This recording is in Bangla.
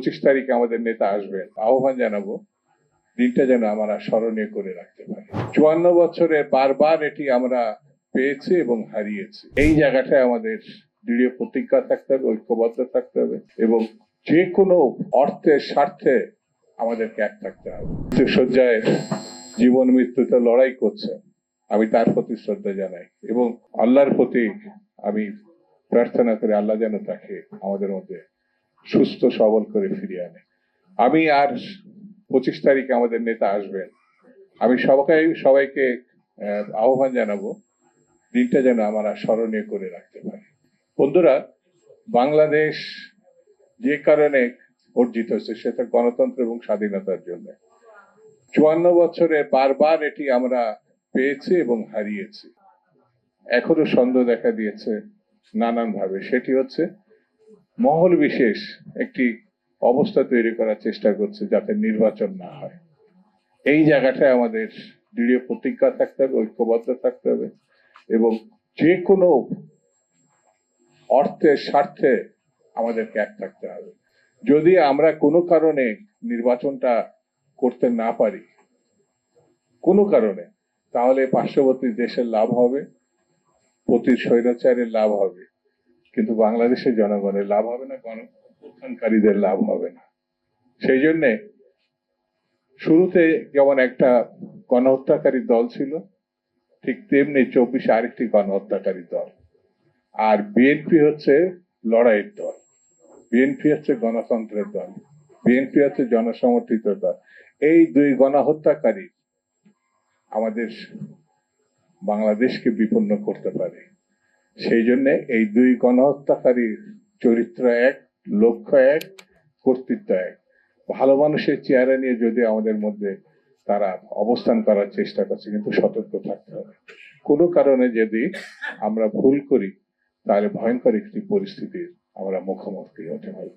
25 তারিখে আমাদের নেতা আসবেন, আহ্বান জানাবো দিনটা যেন আমরা স্মরণীয় করে রাখতে পারি। 54 বছরে বারবার এটি আমরা পেয়েছি এবং হারিয়েছি। এই জায়গাটায় আমাদের দৃঢ় প্রতিজ্ঞা থাকতে হবে, ঐক্যবদ্ধ থাকতে হবে এবং যে কোনো অর্থের স্বার্থে আমাদেরকে এক থাকতে হবে। শয্যায় জীবন মৃত্যুতে লড়াই করছে, আমি তার প্রতি শ্রদ্ধা জানাই এবং আল্লাহর প্রতি আমি প্রার্থনা করি আল্লাহ যেন তাকে আমাদের মধ্যে সুস্থ সবল করে ফিরিয়ে আনে। আমি আর 25 তারিখে আমাদের নেতা আসবেন, আমি সবাইকে আহ্বান জানাবো দিনটা যেন আমরা স্মরণীয় করে রাখতে পারি। বন্ধুরা, বাংলাদেশ যে কারণে অর্জিত হয়েছে সেটা গণতন্ত্র এবং স্বাধীনতার জন্য। 54 বছরে বারবার এটি আমরা পেয়েছি এবং হারিয়েছি। এখনো সন্দেহ দেখা দিয়েছে নানান ভাবে, সেটি হচ্ছে মহল বিশেষ একটি অবস্থা তৈরি করার চেষ্টা করছে যাতে নির্বাচন না হয়। এই জায়গাটায় আমাদের দৃঢ় প্রতিজ্ঞা থাকতে হবে, ঐক্যবদ্ধ থাকতে হবে এবং যে কোনো অর্থের স্বার্থে আমাদেরকে এক থাকতে হবে। যদি আমরা কোনো কারণে নির্বাচনটা করতে না পারি কোনো কারণে, তাহলে পার্শ্ববর্তী দেশের লাভ হবে, প্রতি স্বৈরাচারের লাভ হবে, কিন্তু বাংলাদেশের জনগণের লাভ হবে না, গণঅভ্যুত্থানকারীদের লাভ হবে না। সেই জন্যে শুরুতে যেমন একটা গণহত্যাকারী দল ছিল, ঠিক তেমনি 24 আরেকটি গণহত্যাকারী দল। আর বিএনপি হচ্ছে লড়াইয়ের দল, বিএনপি হচ্ছে গণতন্ত্রের দল, বিএনপি হচ্ছে জনসমর্থিত দল। এই দুই গণহত্যাকারী আমাদের বাংলাদেশকে বিপন্ন করতে পারে। সেই জন্য এই দুই গণহত্যাকারীর চরিত্র এক, লক্ষ্য এক, কর্তৃত্ব এক। ভালো মানুষের চেহারা নিয়ে যদি আমাদের মধ্যে তারা অবস্থান করার চেষ্টা করছে, কিন্তু সতর্ক থাকতে হবে। কোনো কারণে যদি আমরা ভুল করি তাহলে ভয়ঙ্কর একটি পরিস্থিতির আমরা মুখোমুখি হতে হবে।